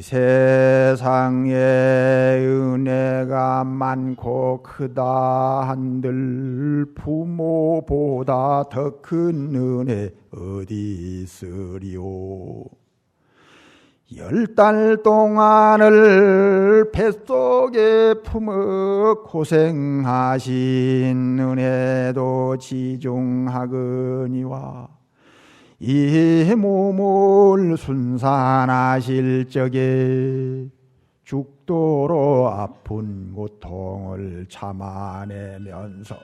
세상에 은혜가 많고 크다 한들 부모보다 더 큰 은혜 어디 있으리오. 10달 동안을 뱃속에 품어 고생하신 은혜도 지중하거니와 이 몸을 순산하실 적에 죽도록 아픈 고통을 참아내면서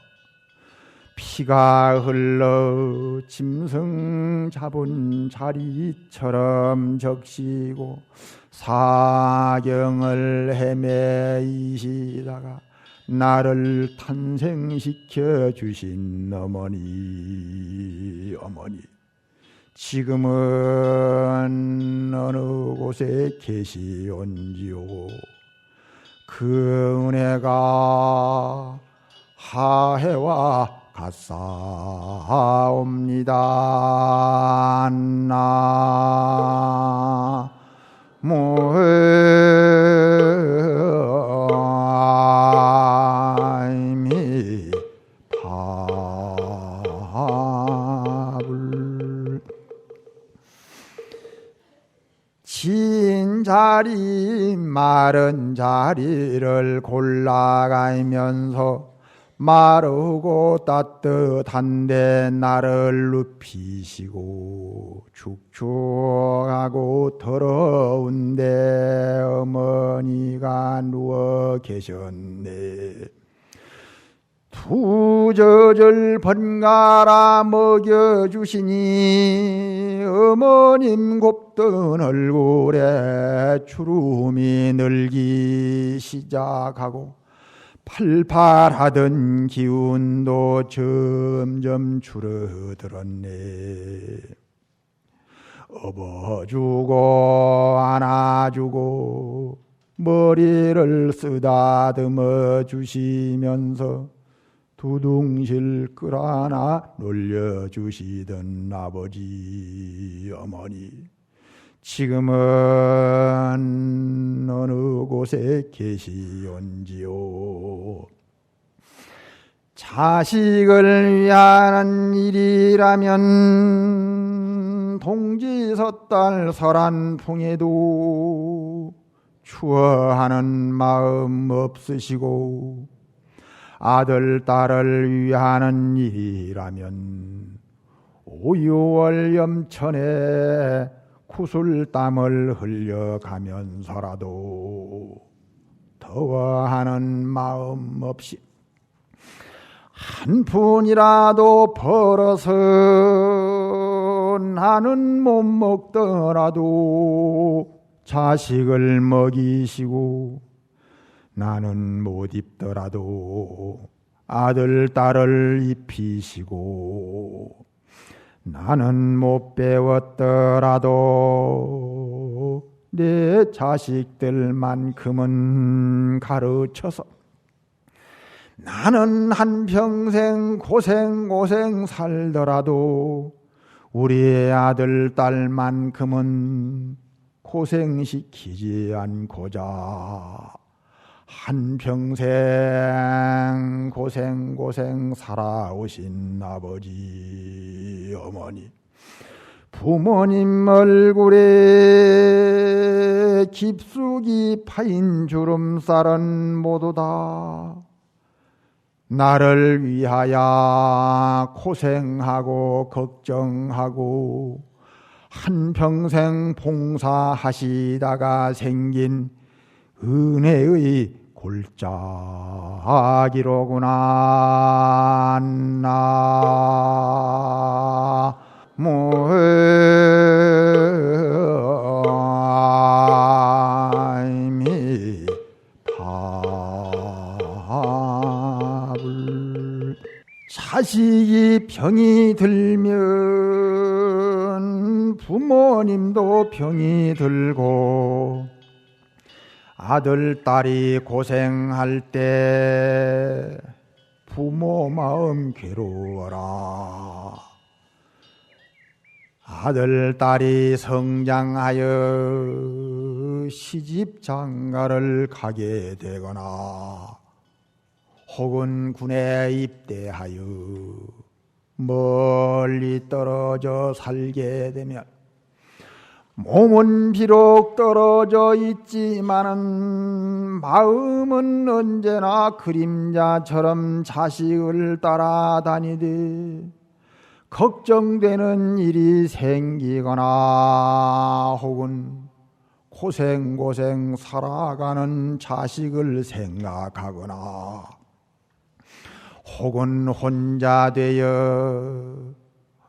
피가 흘러 짐승 잡은 자리처럼 적시고 사경을 헤매이시다가 나를 탄생시켜 주신 어머니, 지금은 어느 곳에 계시온지요. 그 은혜가 하해와 같사옵니다. 나무미 밥을 진 자리 마른 자리를 골라가면서 마르고 따뜻한데 나를 눕히시고 축축하고 더러운데 어머니가 누워 계셨네. 두 젖을 번갈아 먹여주시니 어머님 곱던 얼굴에 주름이 늘기 시작하고 팔팔하던 기운도 점점 줄어들었네. 업어주고 안아주고 머리를 쓰다듬어 주시면서 두둥실 끌어안아 놀려주시던 아버지 어머니, 지금은 어느 곳에 계시온지요. 자식을 위한 일이라면 동지섣달 설한풍에도 추워하는 마음 없으시고, 아들 딸을 위하는 일이라면 5, 6월 염천에 구슬땀을 흘려가면서라도 더워하는 마음 없이 한 푼이라도 벌어서 나는 못 먹더라도 자식을 먹이시고 나는 못 입더라도 아들 딸을 입히시고 나는 못 배웠더라도 내 자식들만큼은 가르쳐서 나는 한평생 고생 살더라도 우리 아들 딸만큼은 고생시키지 않고자 한평생 고생 살아오신 아버지 어머니, 부모님 얼굴에 깊숙이 파인 주름살은 모두 다 나를 위하여 고생하고 걱정하고 한평생 봉사하시다가 생긴 은혜의 골짜기로구나. 나무미 밥을 자식이 병이 들면 부모님도 병이 들고 아들, 딸이 고생할 때 부모 마음 괴로워라. 아들, 딸이 성장하여 시집 장가를 가게 되거나 혹은 군에 입대하여 멀리 떨어져 살게 되면 몸은 비록 떨어져 있지만은 마음은 언제나 그림자처럼 자식을 따라다니되 걱정되는 일이 생기거나 혹은 고생고생 살아가는 자식을 생각하거나 혹은 혼자 되어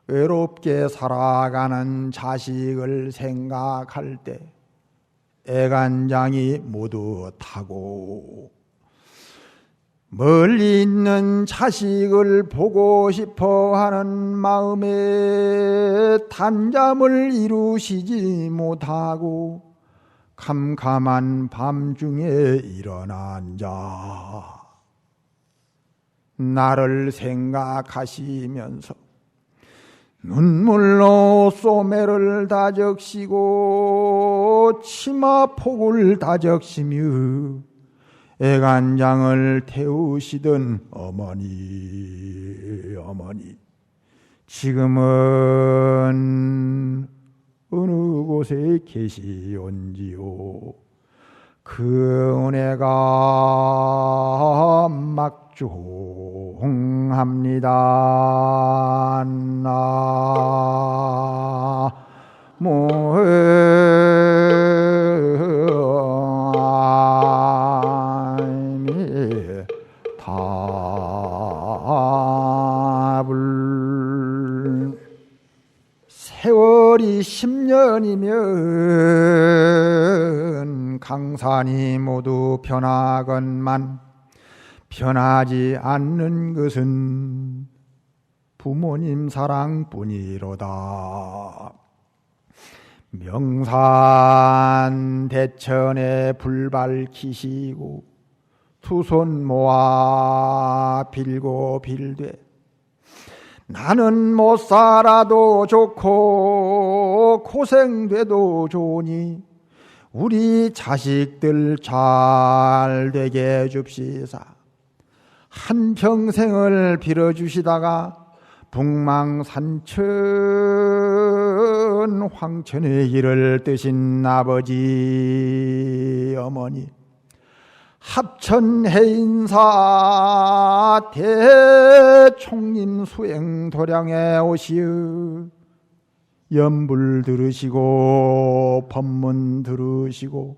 외롭게 살아가는 자식을 생각할 때 애간장이 모두 타고 멀리 있는 자식을 보고 싶어 하는 마음에 단잠을 이루시지 못하고 캄캄한 밤중에 일어난 자 나를 생각하시면서 눈물로 소매를 다적시고 치마폭을 다적시며 애간장을 태우시던 어머니 지금은 어느 곳에 계시온지요. 그 은혜가 막중합니다. 나모 답을 세월이 10년이면 강산이 모두 변하건만 변하지 않는 것은 부모님 사랑뿐이로다. 명산 대천에 불 밝히시고 두 손 모아 빌고 빌되 나는 못 살아도 좋고 고생돼도 좋으니 우리 자식들 잘 되게 해줍시사. 한평생을 빌어주시다가 북망산천 황천의 길을 뜨신 아버지 어머니 합천해인사 대총림 수행 도량에 오시어 연불 들으시고 법문 들으시고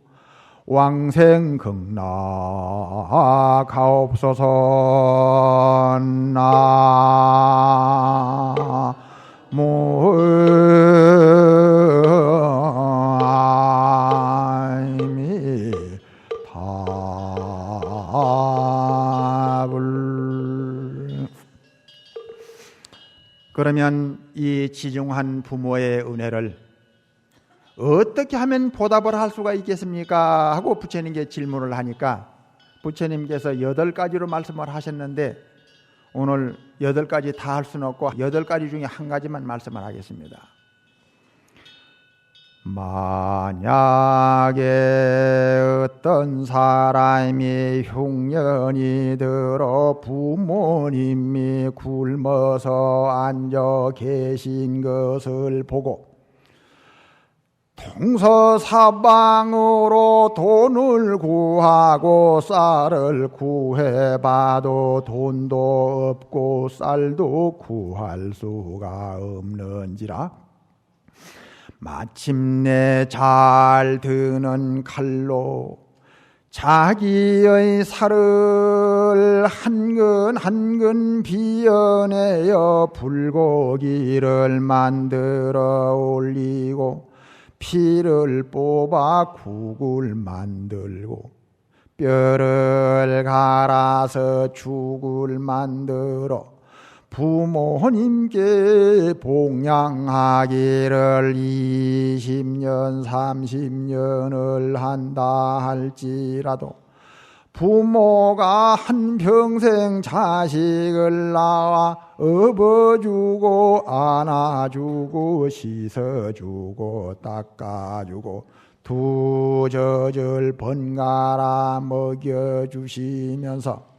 왕생극락 가옵소서. 나모 답을. 그러면 이 지중한 부모의 은혜를 어떻게 하면 보답을 할 수가 있겠습니까? 하고 부처님께 질문을 하니까 부처님께서 8가지로 말씀을 하셨는데 오늘 8가지 다 할 수는 없고 8가지 중에 한 가지만 말씀을 하겠습니다. 만약에 어떤 사람이 흉년이 들어 부모님이 굶어서 앉아 계신 것을 보고 동서사방으로 돈을 구하고 쌀을 구해봐도 돈도 없고 쌀도 구할 수가 없는지라 마침내 잘 드는 칼로 자기의 살을 한 근 한 근 비워내어 불고기를 만들어 올리고 피를 뽑아 국을 만들고 뼈를 갈아서 죽을 만들어 부모님께 봉양하기를 20년 30년을 한다 할지라도 부모가 한평생 자식을 낳아 업어주고 안아주고 씻어주고 닦아주고 두 젖을 번갈아 먹여주시면서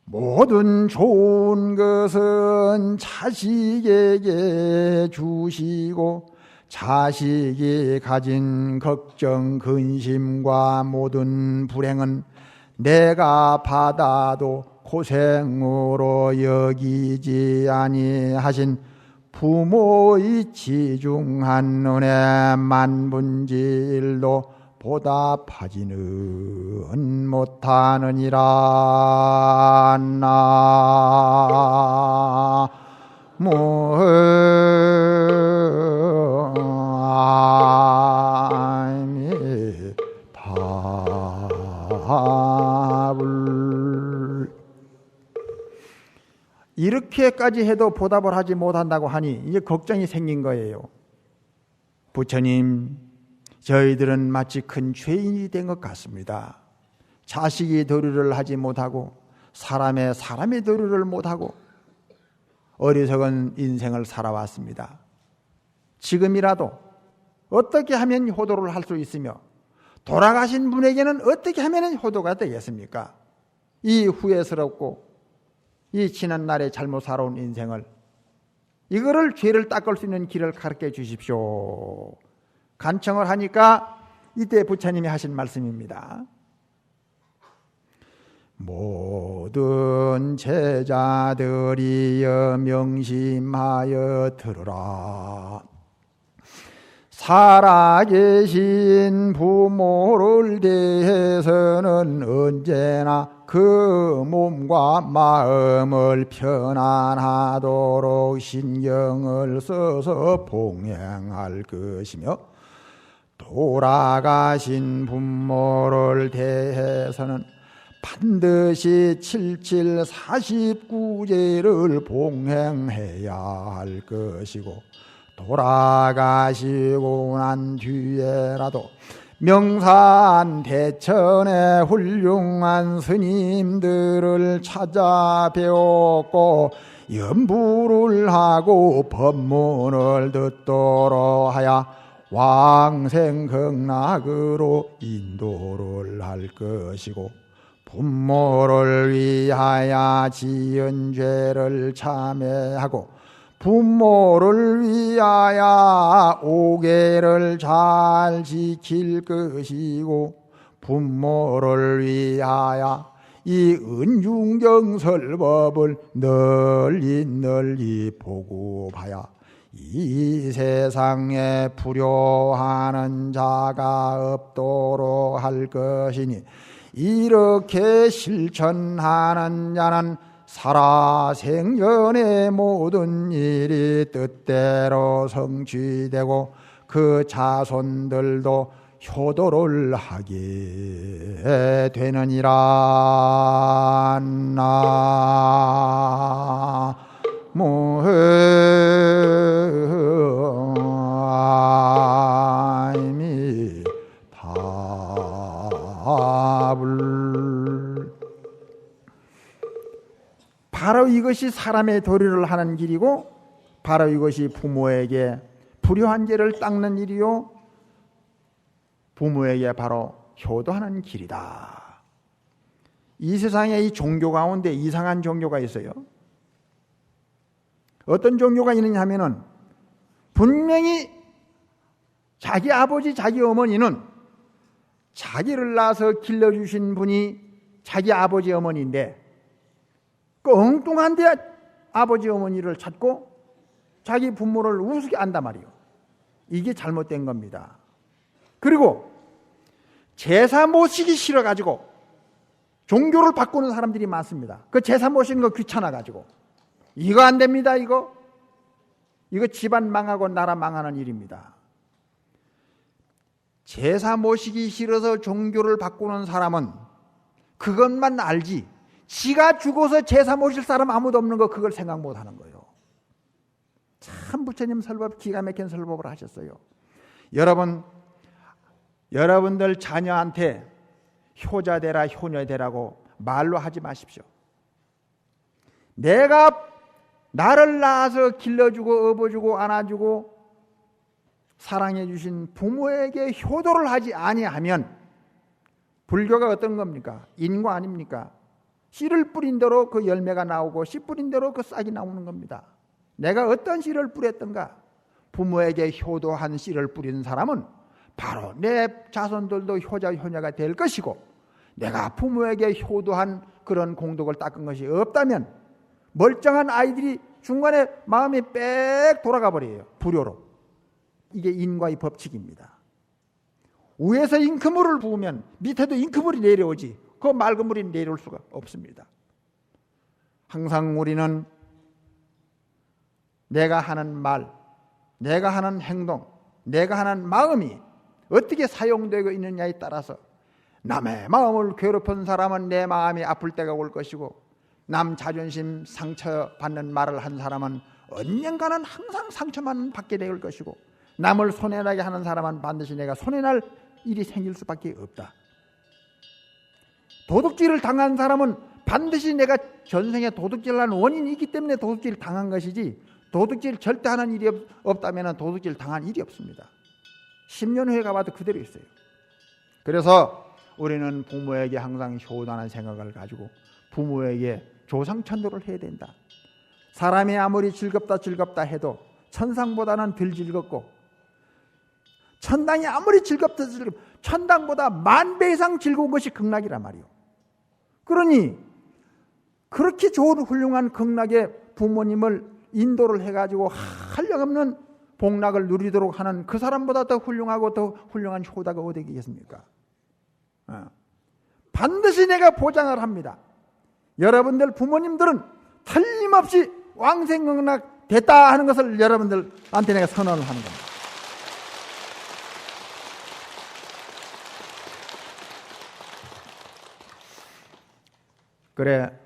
모든 좋은 것은 자식에게 주시고 자식이 가진 걱정, 근심과 모든 불행은 내가 받아도 고생으로 여기지 아니하신 부모의 지중한 은혜 만분질도 보답하지는 못하느니라. 나무아미타불. 이렇게까지 해도 보답을 하지 못한다고 하니 이제 걱정이 생긴 거예요. 부처님, 저희들은 마치 큰 죄인이 된 것 같습니다. 자식이 도리를 하지 못하고 사람의 도리를 못하고 어리석은 인생을 살아왔습니다. 지금이라도 어떻게 하면 효도를 할 수 있으며 돌아가신 분에게는 어떻게 하면 효도가 되겠습니까? 이 후회스럽고 이 지난날에 잘못 살아온 인생을, 이거를 죄를 닦을 수 있는 길을 가르쳐 주십시오. 간청을 하니까 이때 부처님이 하신 말씀입니다. 모든 제자들이여 명심하여 들으라. 살아계신 부모를 대해서는 언제나 그 몸과 마음을 편안하도록 신경을 써서 봉행할 것이며, 돌아가신 부모를 대해서는 반드시 7749제를 봉행해야 할 것이고, 돌아가시고 난 뒤에라도 명산 대천의 훌륭한 스님들을 찾아 배웠고 연부를 하고 법문을 듣도록 하여 왕생극락으로 인도를 할 것이고, 부모를 위하여 지은 죄를 참회하고 부모를 위하여 오계를 잘 지킬 것이고, 부모를 위하여 이 은중정설법을 널리 보급하여 이 세상에 불효하는 자가 없도록 할 것이니, 이렇게 실천하는 자는 살아생전의 모든 일이 뜻대로 성취되고 그 자손들도 효도를 하게 되느니라. 나무아미타불. 바로 이것이 사람의 도리를 하는 길이고, 바로 이것이 부모에게 불효한 죄를 닦는 일이요, 부모에게 바로 효도하는 길이다. 이 세상에 이 종교 가운데 이상한 종교가 있어요. 어떤 종교가 있느냐 하면은, 분명히 자기 아버지, 자기 어머니는 자기를 낳아서 길러주신 분이 자기 아버지, 어머니인데 엉뚱한데 아버지, 어머니를 찾고 자기 부모를 우습게 안단 말이에요. 이게 잘못된 겁니다. 그리고 제사 모시기 싫어가지고 종교를 바꾸는 사람들이 많습니다. 그 제사 모시는 거 귀찮아가지고. 이거 안 됩니다. 이거 집안 망하고 나라 망하는 일입니다. 제사 모시기 싫어서 종교를 바꾸는 사람은 그것만 알지, 지가 죽어서 제사 모실 사람 아무도 없는 거 그걸 생각 못하는 거예요. 참 부처님 설법 기가 막힌 설법을 하셨어요. 여러분들 자녀한테 효자되라 효녀되라고 말로 하지 마십시오. 내가 나를 낳아서 길러주고 업어주고 안아주고 사랑해 주신 부모에게 효도를 하지 아니하면 불교가 어떤 겁니까? 인과 아닙니까? 씨를 뿌린 대로 그 열매가 나오고 씨 뿌린 대로 그 싹이 나오는 겁니다. 내가 어떤 씨를 뿌렸던가? 부모에게 효도한 씨를 뿌린 사람은 바로 내 자손들도 효자 효녀가 될 것이고, 내가 부모에게 효도한 그런 공덕을 닦은 것이 없다면 멀쩡한 아이들이 중간에 마음이 빽 돌아가 버려요. 불효로. 이게 인과의 법칙입니다. 위에서 잉크물을 부으면 밑에도 잉크물이 내려오지, 그 맑은 물이 내려올 수가 없습니다. 항상 우리는 내가 하는 말, 내가 하는 행동, 내가 하는 마음이 어떻게 사용되고 있느냐에 따라서 남의 마음을 괴롭힌 사람은 내 마음이 아플 때가 올 것이고, 남 자존심 상처받는 말을 한 사람은 언젠가는 항상 상처만 받게 될 것이고, 남을 손해나게 하는 사람은 반드시 내가 손해날 일이 생길 수밖에 없다. 도둑질을 당한 사람은 반드시 내가 전생에 도둑질을 한 원인이 있기 때문에 도둑질을 당한 것이지, 도둑질 절대 하는 일이 없다면 도둑질 당한 일이 없습니다. 10년 후에 가봐도 그대로 있어요. 그래서 우리는 부모에게 항상 효도하는 생각을 가지고 부모에게 조상천도를 해야 된다. 사람이 아무리 즐겁다 해도 천상보다는 덜 즐겁고, 천당이 아무리 즐겁다 천당보다 10,000배 이상 즐거운 것이 극락이란 말이요. 그러니 그렇게 좋은 훌륭한 극락에 부모님을 인도를 해가지고 한량없는 복락을 누리도록 하는 그 사람보다 더 훌륭하고 더 훌륭한 효다가 어디 있겠습니까? 반드시 내가 보장을 합니다. 여러분들 부모님들은 틀림없이 왕생극락 됐다 하는 것을 여러분들한테 내가 선언을 하는 겁니다. 그래,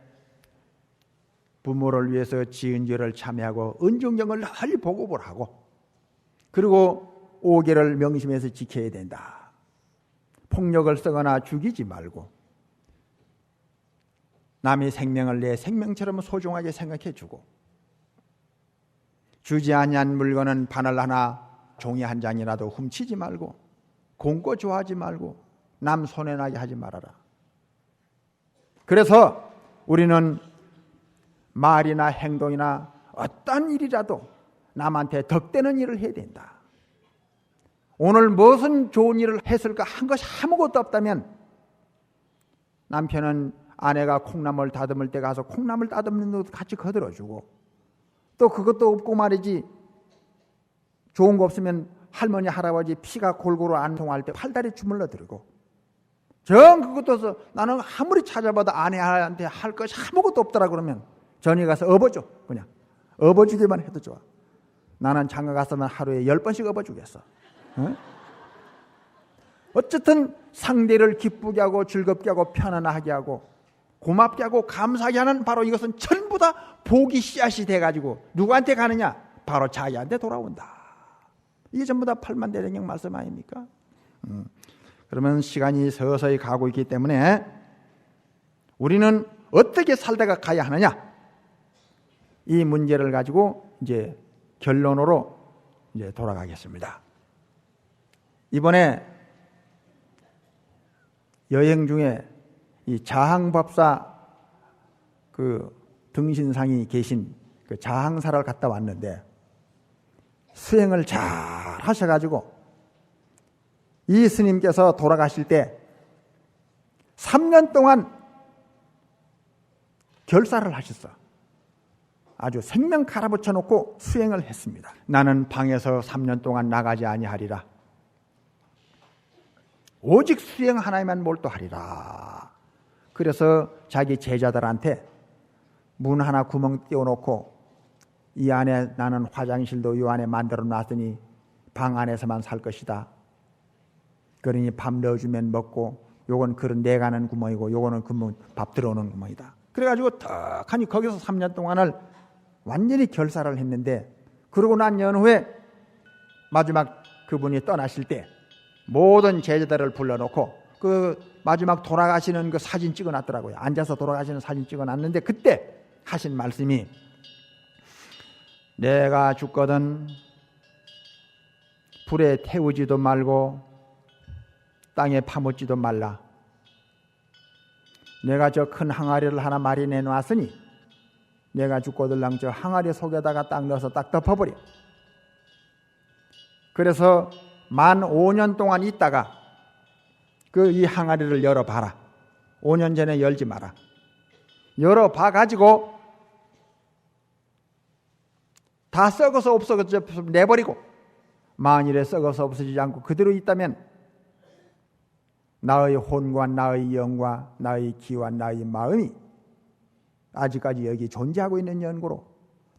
부모를 위해서 지은 죄를 참여하고 은중경을 널리 보급을 하고, 그리고 5계를 명심해서 지켜야 된다. 폭력을 쓰거나 죽이지 말고 남의 생명을 내 생명처럼 소중하게 생각해 주고, 주지 아니한 물건은 바늘 하나 종이 한 장이라도 훔치지 말고, 공고 좋아하지 말고 남 손해나게 하지 말아라. 그래서 우리는 말이나 행동이나 어떤 일이라도 남한테 덕되는 일을 해야 된다. 오늘 무슨 좋은 일을 했을까 한 것이 아무것도 없다면 남편은 아내가 콩나물 다듬을 때 가서 콩나물 다듬는 것도 같이 거들어주고, 또 그것도 없고 말이지, 좋은 거 없으면 할머니 할아버지 피가 골고루 안 통할 때 팔다리 주물러 드리고, 그것도 나는 아무리 찾아봐도 아내한테 할 것이 아무것도 없더라 그러면 전에 가서 업어줘. 그냥 업어주기만 해도 좋아. 나는 장가 갔으면 하루에 10번씩 업어주겠어. 어? 어쨌든 상대를 기쁘게 하고 즐겁게 하고 편안하게 하고 고맙게 하고 감사하게 하는, 바로 이것은 전부 다 복이 씨앗이 돼가지고 누구한테 가느냐? 바로 자기한테 돌아온다. 이게 전부 다 팔만대장경 말씀 아닙니까? 그러면 시간이 서서히 가고 있기 때문에 우리는 어떻게 살다가 가야 하느냐? 이 문제를 가지고 이제 결론으로 이제 돌아가겠습니다. 이번에 여행 중에 이 자항법사 그 등신상이 계신 그 자항사를 갔다 왔는데, 수행을 잘 하셔가지고 이 스님께서 돌아가실 때 3년 동안 결사를 하셨어. 아주 생명 갈아붙여 놓고 수행을 했습니다. 나는 방에서 3년 동안 나가지 아니하리라. 오직 수행 하나에만 몰두하리라. 그래서 자기 제자들한테 문 하나 구멍 띄워놓고, 이 안에 나는 화장실도 이 안에 만들어 놨으니 방 안에서만 살 것이다. 그러니 밥 넣어주면 먹고, 요건 그런 내가는 구멍이고 요거는 밥 들어오는 구멍이다. 그래가지고 턱하니 거기서 3년 동안을 완전히 결사를 했는데, 그러고 난 연후에 마지막 그분이 떠나실 때 모든 제자들을 불러놓고 그 마지막 돌아가시는 그 사진 찍어놨더라고요. 앉아서 돌아가시는 사진 찍어놨는데, 그때 하신 말씀이, 내가 죽거든 불에 태우지도 말고 땅에 파묻지도 말라. 내가 저 큰 항아리를 하나 마련해 놨으니 내가 죽고들랑 저 항아리 속에다가 딱 넣어서 딱 덮어버려. 그래서 만 5년 동안 있다가 이 항아리를 열어봐라. 5년 전에 열지 마라. 열어봐 가지고 다 썩어서 없어져 내버리고, 만일에 썩어서 없어지지 않고 그대로 있다면 나의 혼과 나의 영과 나의 기와 나의 마음이 아직까지 여기 존재하고 있는 연고로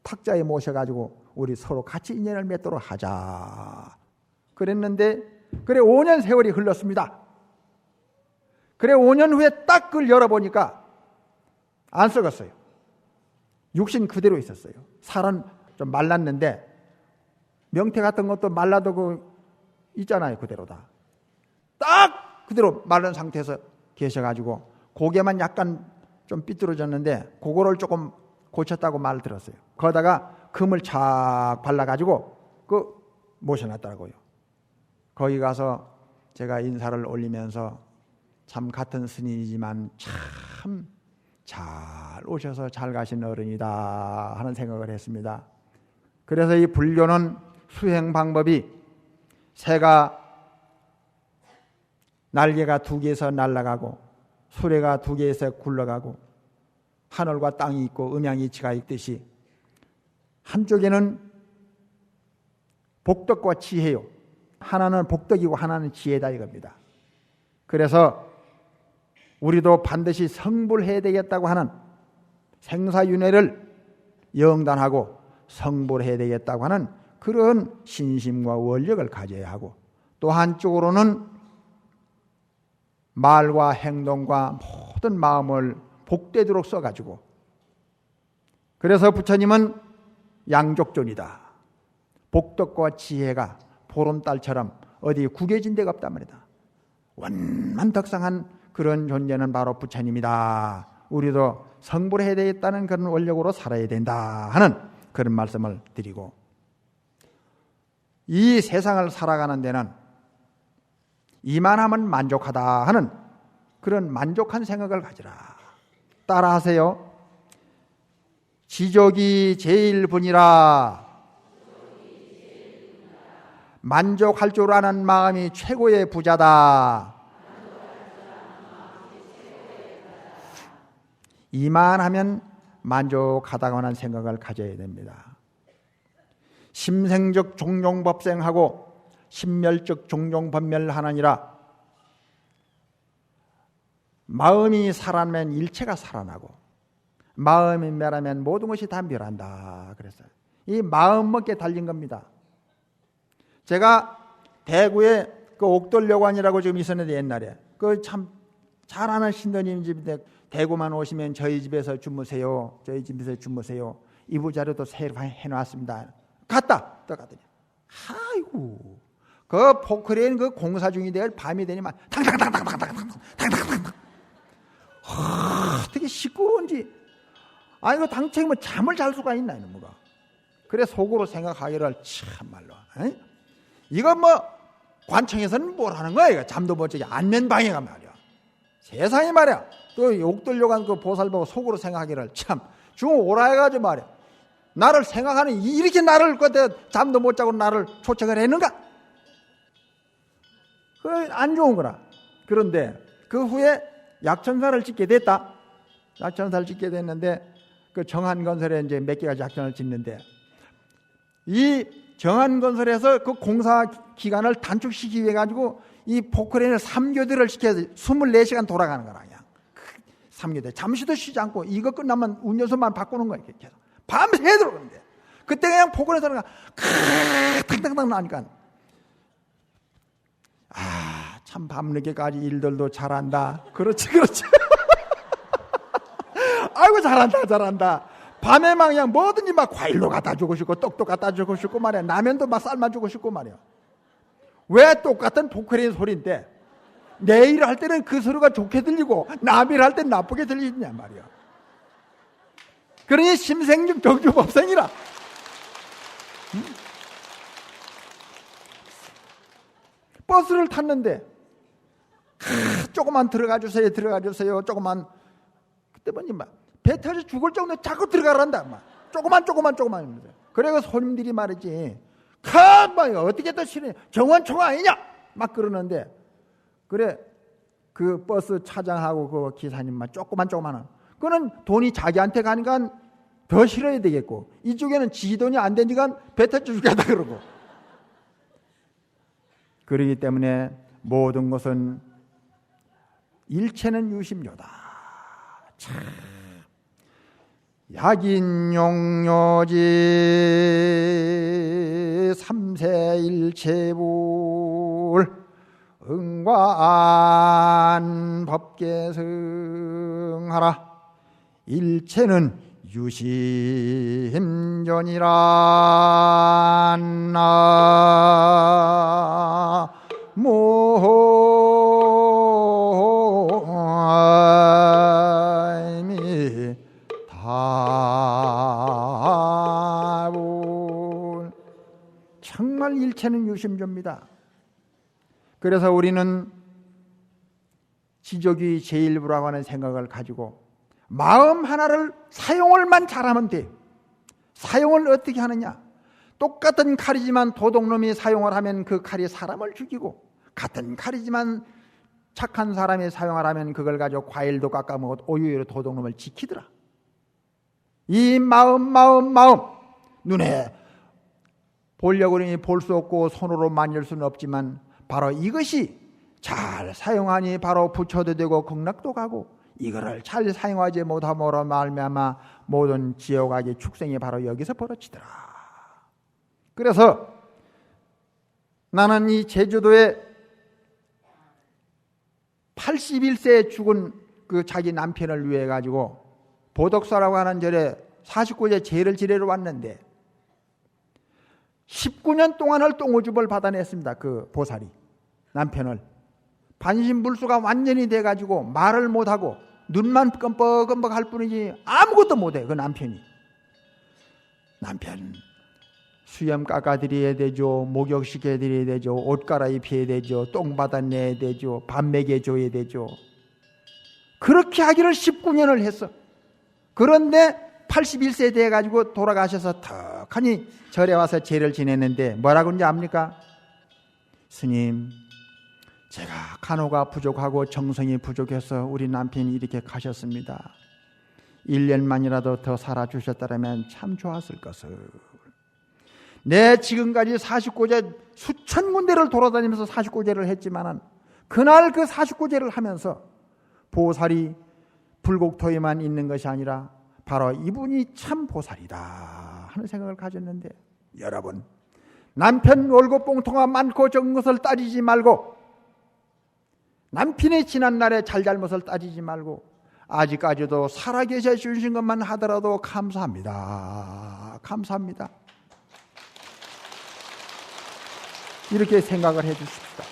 탁자에 모셔가지고 우리 서로 같이 인연을 맺도록 하자. 그랬는데 그래 5년 세월이 흘렀습니다. 그래 5년 후에 딱 그걸 열어보니까 안 썩었어요. 육신 그대로 있었어요. 살은 좀 말랐는데 명태 같은 것도 말라도 있잖아요. 그대로다. 딱 그대로 마른 상태에서 계셔가지고 고개만 약간 좀 삐뚤어졌는데 그거를 조금 고쳤다고 말을 들었어요. 거기다가 금을 착 발라가지고 모셔놨더라고요. 거기 가서 제가 인사를 올리면서 참 같은 스님이지만 참 잘 오셔서 잘 가신 어른이다 하는 생각을 했습니다. 그래서 이 불교는 수행 방법이 새가 날개가 2개에서 날아가고 수레가 2개에서 굴러가고 하늘과 땅이 있고 음양이치가 있듯이 한쪽에는 복덕과 지혜요. 하나는 복덕이고 하나는 지혜다 이겁니다. 그래서 우리도 반드시 성불해야 되겠다고 하는 생사윤회를 영단하고 성불해야 되겠다고 하는 그런 신심과 원력을 가져야 하고, 또 한쪽으로는 말과 행동과 모든 마음을 복되도록 써가지고, 그래서 부처님은 양족존이다. 복덕과 지혜가 보름달처럼 어디 구겨진 데가 없단 말이다. 원만덕상한 그런 존재는 바로 부처님이다. 우리도 성불해야 되겠다는 그런 원력으로 살아야 된다 하는 그런 말씀을 드리고, 이 세상을 살아가는 데는 이만하면 만족하다 하는 그런 만족한 생각을 가지라. 따라하세요. 지족이 제일분이라. 만족할 줄 아는 마음이 최고의 부자다. 이만하면 만족하다고 하는 생각을 가져야 됩니다. 심생적 종종법생하고 심멸적 종종법멸하느니라. 마음이 살아나면 일체가 살아나고 마음이 멸하면 모든 것이 다 멸한다 그랬어요. 이 마음 먹기에 달린 겁니다. 제가 대구에 옥돌여관이라고 지금 있었는데 옛날에 참 잘하는 신도님 집인데 대구만 오시면 저희 집에서 주무세요. 저희 집에서 주무세요. 이부자료도 새로 해놨습니다. 갔다 떠가더니 아이고 포크레인 공사 중인데 밤이 되니만 탕탕탕탕탕탕탕탕탕탕탕 어떻게 시끄러운지. 아니 그 당최 뭐 잠을 잘 수가 있나 이놈가. 그래 속으로 생각하기를 참말로 이거 뭐 관청에서는 뭘 하는 거야. 이거 잠도 못 자게 안면방해가 말이야. 세상에 말이야. 또 욕들려간 보살보고 속으로 생각하기를 참 중 오라 해가지고 말이야. 나를 생각하는 이렇게 나를 그때 잠도 못 자고 나를 초청을 했는가? 그 안 좋은 거라. 그런데 그 후에 약천사를 짓게 됐다. 약천사를 짓게 됐는데 그 정한건설에 이제 몇 개가 약천을 짓는데 이 정한건설에서 그 공사 기간을 단축시키기 위해 가지고 이 포크레인을 3교대를 시켜서 24시간 돌아가는 거라. 그냥 3교대 잠시도 쉬지 않고 이거 끝나면 운전선만 바꾸는 거야. 이렇게 계속 밤새도록 그러는데 그때 그냥 포크레인에서 탕탕탕 나니까 참 밤늦게까지 일들도 잘한다. 그렇지 아이고 잘한다. 밤에 막 그냥 뭐든지 막 과일로 갖다 주고 싶고 떡도 갖다 주고 싶고 말이야. 라면도 막 삶아 주고 싶고 말이야. 왜 똑같은 포크레인 소리인데 내 일을 할 때는 그 소리가 좋게 들리고 남 일을 할 때는 나쁘게 들리냐 말이야. 그러니 심생적 종주법생이라. 버스를 탔는데 조금만 들어가 주세요, 조금만. 그때 보니 배 터져 죽을 정도로 자꾸 들어가란다. 조금만. 그래서 손님들이 말이지, 어떻게 또 싫어? 정원초가 아니냐? 막 그러는데, 그래 그 버스 차장하고 그 기사님만 조금만. 그는 돈이 자기한테 가니까 더 실어야 되겠고, 이쪽에는 지 돈이 안 되니까 배 터져 죽겠다 그러고. 그러기 때문에 모든 것은 일체는 유심료다. 참. 약인용료지 삼세일체불 응과안 법계승하라. 일체는 유심전이라. 정말 일체는 유심조입니다. 그래서 우리는 지족이 제일부라고 하는 생각을 가지고 마음 하나를 사용을만 잘하면 돼. 사용을 어떻게 하느냐? 똑같은 칼이지만 도둑놈이 사용을 하면 그 칼이 사람을 죽이고, 같은 칼이지만 착한 사람이 사용을 하면 그걸 가지고 과일도 깎아 먹어도 오히려 도둑놈을 지키더라. 이 마음 눈에 보려고 하니 볼 수 없고 손으로 만질 수는 없지만 바로 이것이 잘 사용하니 바로 부처도 되고 극락도 가고, 이거를 잘 사용하지 못함으로 말미암아 모든 지옥악의 축생이 바로 여기서 벌어지더라. 그래서 나는 이 제주도에 81세에 죽은 그 자기 남편을 위해 가지고 보덕사라고 하는 절에 49제 제를 지내러 왔는데 19년 동안을 똥오줌을 받아냈습니다. 그 보살이 남편을. 반신불수가 완전히 돼가지고 말을 못하고 눈만 껌뻑껌뻑 할 뿐이지 아무것도 못해. 그 남편이. 남편 수염 깎아드려야 되죠, 목욕시켜드려야 되죠, 옷 갈아입혀야 되죠, 똥 받아내야 되죠, 밥 먹여줘야 되죠. 그렇게 하기를 19년을 했어. 그런데 81세 돼가지고 돌아가셔서 턱하니 절에 와서 제를 지냈는데 뭐라고 하는지 압니까? 스님, 제가 간호가 부족하고 정성이 부족해서 우리 남편이 이렇게 가셨습니다. 1년만이라도 더 살아주셨다면 참 좋았을 것을. 내 지금까지 49제 수천 군데를 돌아다니면서 49제를 했지만은 그날 그 49제를 하면서 보살이 불국토에만 있는 것이 아니라 바로 이분이 참 보살이다 하는 생각을 가졌는데, 여러분, 남편 월급 봉투가 많고 적은 것을 따지지 말고, 남편의 지난날의 잘잘못을 따지지 말고, 아직까지도 살아계셔 주신 것만 하더라도 감사합니다. 감사합니다. 이렇게 생각을 해 주십시다.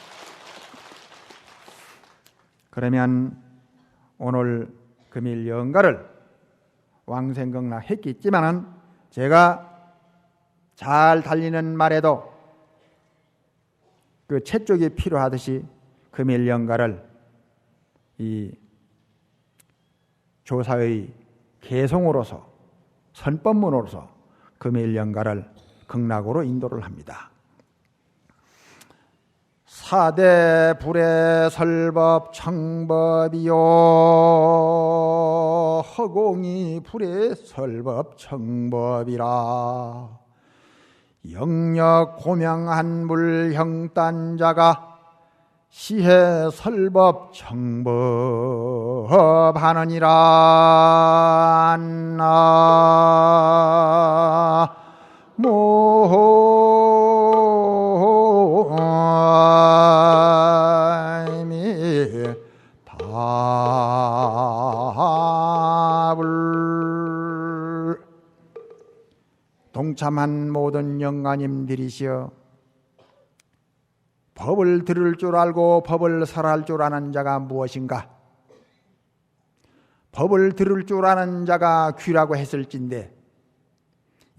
그러면 오늘 금일 영가를 왕생극락 했겠지만은 제가 잘 달리는 말에도 그 채쪽이 필요하듯이 금일 영가를 이 조사의 개송으로서 선법문으로서 금일 영가를 극락으로 인도를 합니다. 사대 불의 설법 청법이요, 허공이 불의 설법 청법이라. 영력 고명한 물형단자가 시해 설법 청법 하느니라. 동참한 모든 영가님들이시여, 법을 들을 줄 알고 법을 설할 줄 아는 자가 무엇인가? 법을 들을 줄 아는 자가 귀라고 했을진데,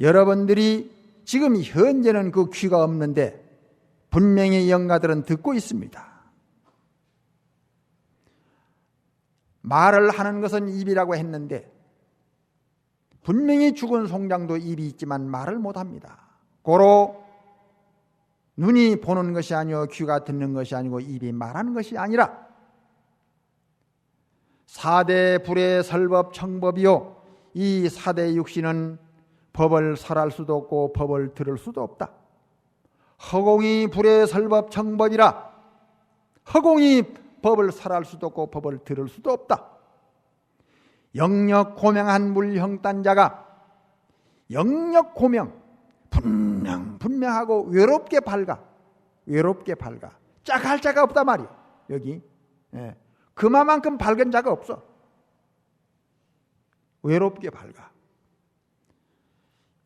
여러분들이 지금 현재는 그 귀가 없는데 분명히 영가들은 듣고 있습니다. 말을 하는 것은 입이라고 했는데 분명히 죽은 송장도 입이 있지만 말을 못합니다. 고로 눈이 보는 것이 아니요 귀가 듣는 것이 아니고 입이 말하는 것이 아니라 4대 불의 설법 청법이요 이 4대 육신은 법을 설할 수도 없고 법을 들을 수도 없다. 허공이 불의 설법 청법이라 허공이 법을 설할 수도 없고 법을 들을 수도 없다. 영력 고명한 물형단자가 영력 고명 분명하고 외롭게 밝아 짝할 자가 없단 말이야. 여기 그만큼 밝은 자가 없어. 외롭게 밝아.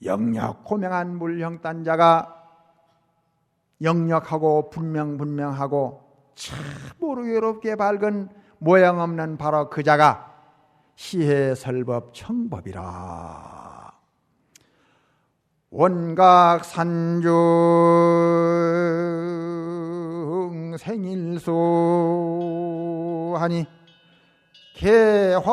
영력 고명한 물형단자가 영력하고 분명하고 참으로 외롭게 밝은 모양 없는 바로 그 자가 시해설법 청법이라. 원각산중 생일수하니 개화천지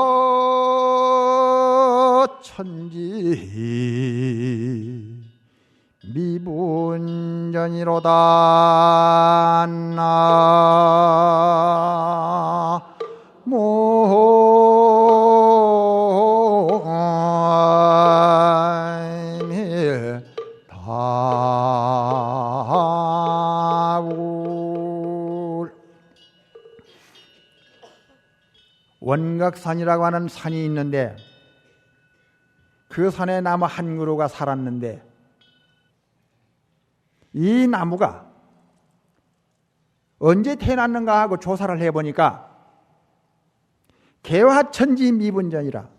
미분전이로다. 원각산이라고 하는 산이 있는데 그 산에 나무 한 그루가 살았는데 이 나무가 언제 태어났는가 하고 조사를 해보니까 개화천지 미분전이라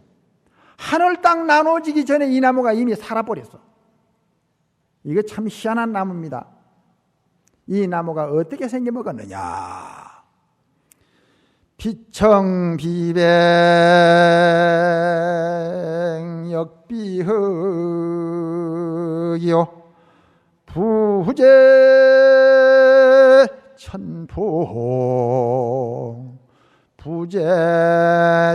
하늘 땅 나눠지기 전에 이 나무가 이미 살아버렸어. 이거 참 희한한 나무입니다. 이 나무가 어떻게 생겨먹었느냐. 비청비백 역비흑이요 부재 천포 부재춘이라.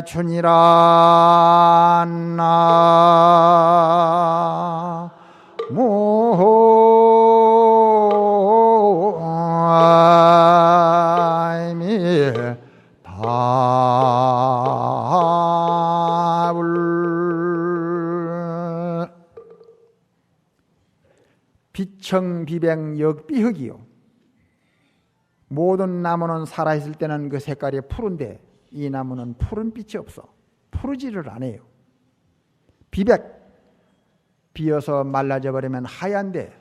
비청비백 역비흑이요. 모든 나무는 살아있을 때는 그 색깔이 푸른데 이 나무는 푸른 빛이 없어. 푸르지를 않아요. 비백, 비어서 말라져 버리면 하얀데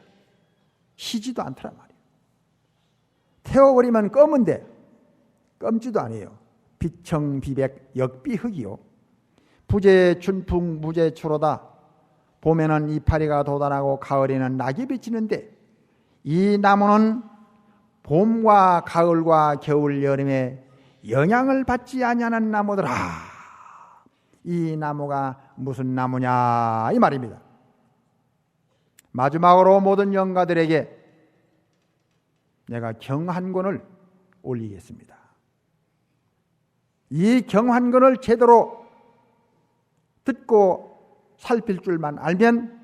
희지도 않더란 말이에요. 태워버리면 검은데 검지도 않아요. 비청비백 역비흑이요. 부재춘풍 부재추로다. 봄에는 이파리가 돋아나고 가을에는 낙엽이 지는데 이 나무는 봄과 가을과 겨울 여름에 영향을 받지 아니하는 나무더라. 이 나무가 무슨 나무냐 이 말입니다. 마지막으로 모든 영가들에게 내가 경한권을 올리겠습니다. 이 경한권을 제대로 듣고 살필 줄만 알면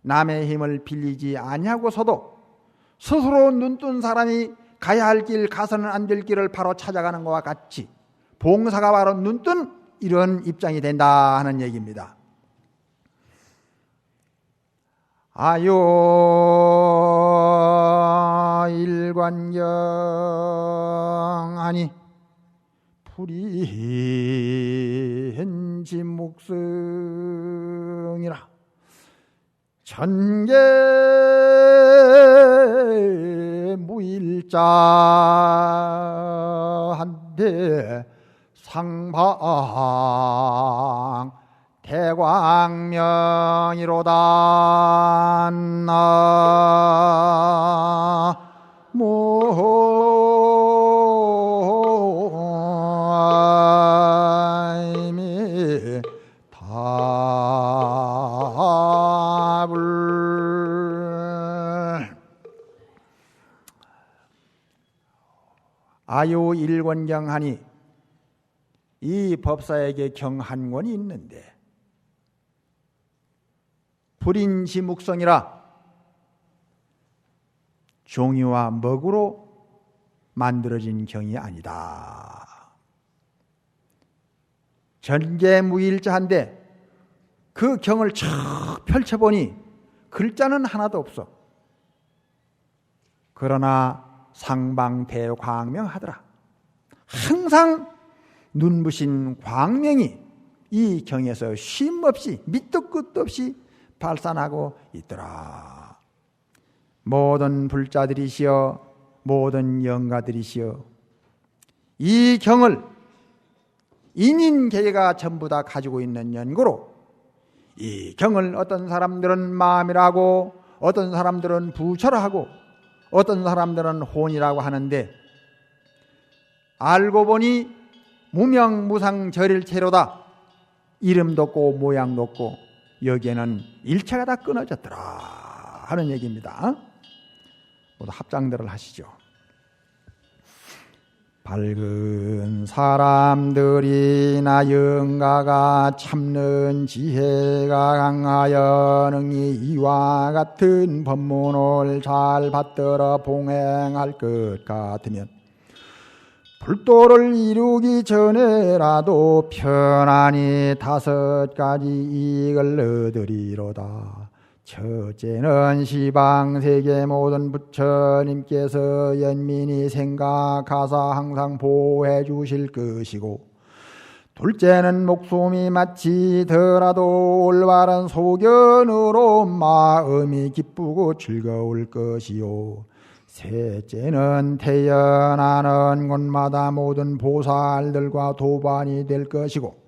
남의 힘을 빌리지 아니하고서도 스스로 눈뜬 사람이 가야 할 길 가서는 안 될 길을 바로 찾아가는 것과 같이 봉사가 바로 눈뜬 이런 입장이 된다 하는 얘기입니다. 아요 일관경하니 불이hen지 묵승이라. 전계 무일자한데 상방 대광명이로다. 자유일권경하니 이 법사에게 경 한 권이 있는데 불인지묵성이라 종이와 먹으로 만들어진 경이 아니다. 전개무일자한데 그 경을 쭉 펼쳐보니 글자는 하나도 없어. 그러나 상방대광명하더라. 항상 눈부신 광명이 이 경에서 쉼없이 밑도 끝도 없이 발산하고 있더라. 모든 불자들이시여 모든 영가들이시여 이 경을 인인계가 전부 다 가지고 있는 연고로 이 경을 어떤 사람들은 마음이라고 어떤 사람들은 부처라 하고 어떤 사람들은 혼이라고 하는데 알고 보니 무명무상절일체로다. 이름도 없고 모양도 없고 여기에는 일체가 다 끊어졌더라 하는 얘기입니다. 모두 합장들을 하시죠. 밝은 사람들이나 영가가 참는 지혜가 강하여 능히 이와 같은 법문을 잘 받들어 봉행할 것 같으면 불도를 이루기 전에라도 편안히 5가지 이익을 얻으리로다. 첫째는 시방세계 모든 부처님께서 연민이 생각하사 항상 보호해 주실 것이고, 둘째는 목숨이 마치더라도 올바른 소견으로 마음이 기쁘고 즐거울 것이요, 셋째는 태어나는 곳마다 모든 보살들과 도반이 될 것이고,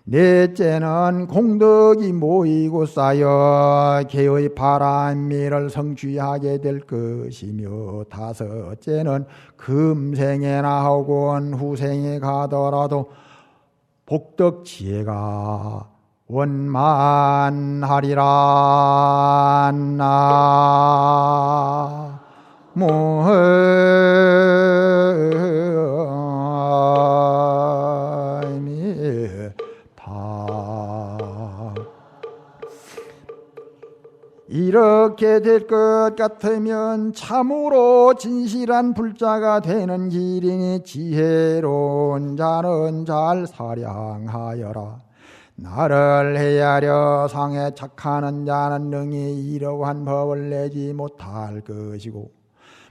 넷째는 공덕이 모이고 쌓여 개의 바람미를 성취하게 될 것이며, 다섯째는 금생에나 혹은 후생에 가더라도 복덕지혜가 원만하리라. 나무 이렇게 될 것 같으면 참으로 진실한 불자가 되는 길이니 지혜로운 자는 잘 사량하여라. 나를 헤아려 상에 착하는 자는 능히 이러한 법을 내지 못할 것이고,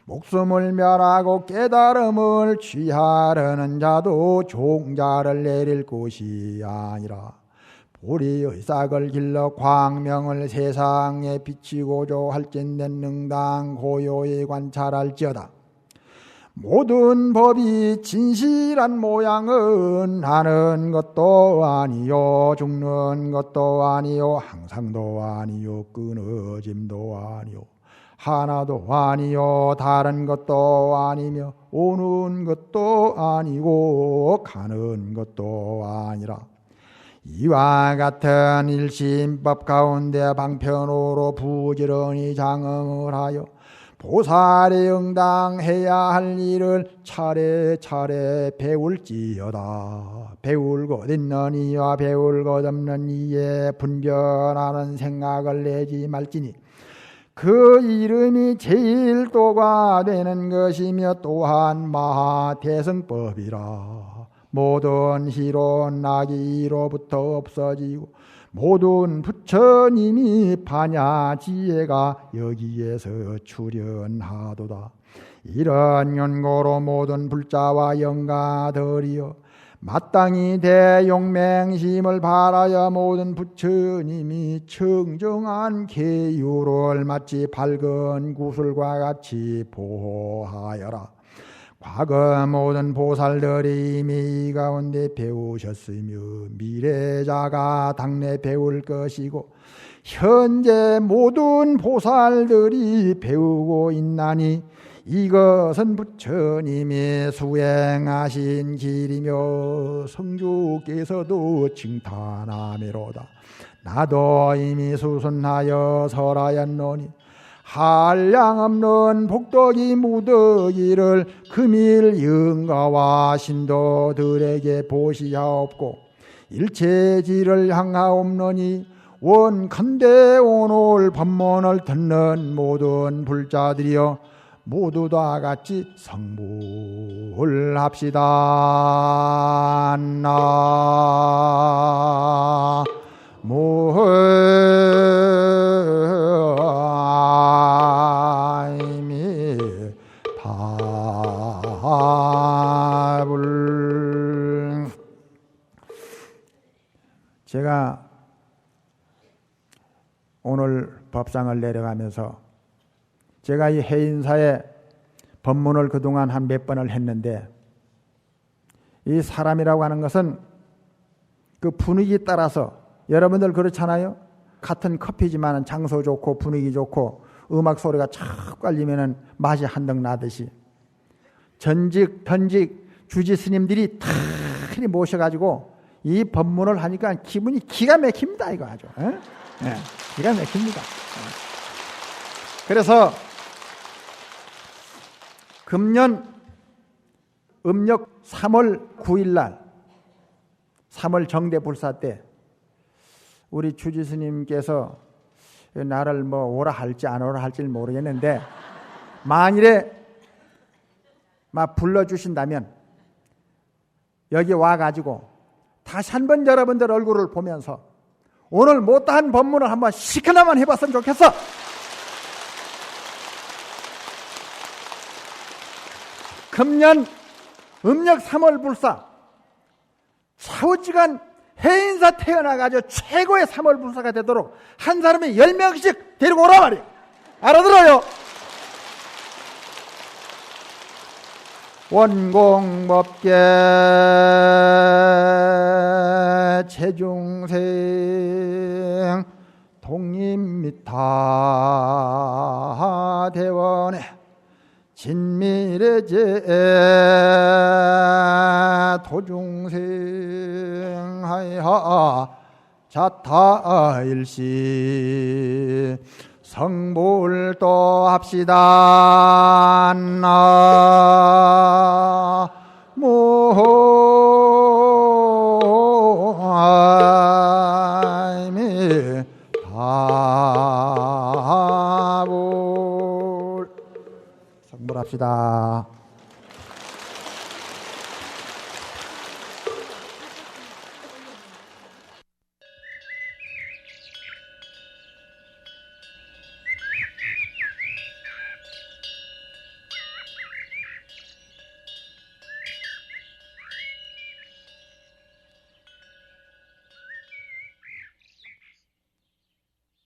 목숨을 멸하고 깨달음을 취하려는 자도 종자를 내릴 것이 아니라, 보리의 싹을 길러 광명을 세상에 비치고자 할진된 능당 고요히 관찰할지어다. 모든 법이 진실한 모양은 하는 것도 아니요, 죽는 것도 아니요, 항상도 아니요, 끊어짐도 아니요, 하나도 아니요, 다른 것도 아니며 오는 것도 아니고 가는 것도 아니라, 이와 같은 일심법 가운데 방편으로 부지런히 장엄을 하여 보살에 응당해야 할 일을 차례차례 배울지어다. 배울 것 있는 이와 배울 것 없는 이에 분별하는 생각을 내지 말지니, 그 이름이 제일도가 되는 것이며 또한 마하대승법이라. 모든 희론 나기로부터 없어지고 모든 부처님이 반야 지혜가 여기에서 출현하도다. 이런 연고로 모든 불자와 영가들이여 마땅히 대용맹심을 바라여 모든 부처님이 청정한 계율을 마치 밝은 구슬과 같이 보호하여라. 과거 모든 보살들이 이미 이 가운데 배우셨으며 미래자가 당내 배울 것이고, 현재 모든 보살들이 배우고 있나니 이것은 부처님이 수행하신 길이며 성주께서도 칭탄하미로다. 나도 이미 수순하여 설하였노니 한량없는 복덕이 무더기를 금일 영가와 신도들에게 보시하옵고 일체지를 향하옵노니 원컨대 오늘 법문을 듣는 모든 불자들이여 모두 다 같이 성불합시다. 나무아미타불. 제가 오늘 법상을 내려가면서 제가 이 해인사에 법문을 그동안 한 몇 번을 했는데 이 사람이라고 하는 것은 그 분위기 따라서 여러분들 그렇잖아요. 같은 커피지만 장소 좋고 분위기 좋고 음악 소리가 촥 깔리면은 맛이 한덩 나듯이 전직 주지 스님들이 다 모셔가지고 이 법문을 하니까 기분이 기가 막힙니다. 이거 아주 네, 기가 막힙니다. 그래서 금년 음력 3월 9일 날 3월 정대불사 때 우리 주지 스님께서 나를 뭐 오라 할지 안 오라 할지 모르겠는데 만일에 막 불러주신다면 여기 와가지고 다시 한번 여러분들 얼굴을 보면서 오늘 못다한 법문을 한번 시커나만 해봤으면 좋겠어. 금년 음력 3월 불사 차후지간 해인사 태어나가지고 최고의 3월 불사가 되도록 한 사람이 10명씩 데리고 오라 말이에요. 알아들어요? 원공법계 제중생 독립미타 대원에 진미래제 도중생하야 자타일시 성불도 합시다. 나무아미타불 성불합시다.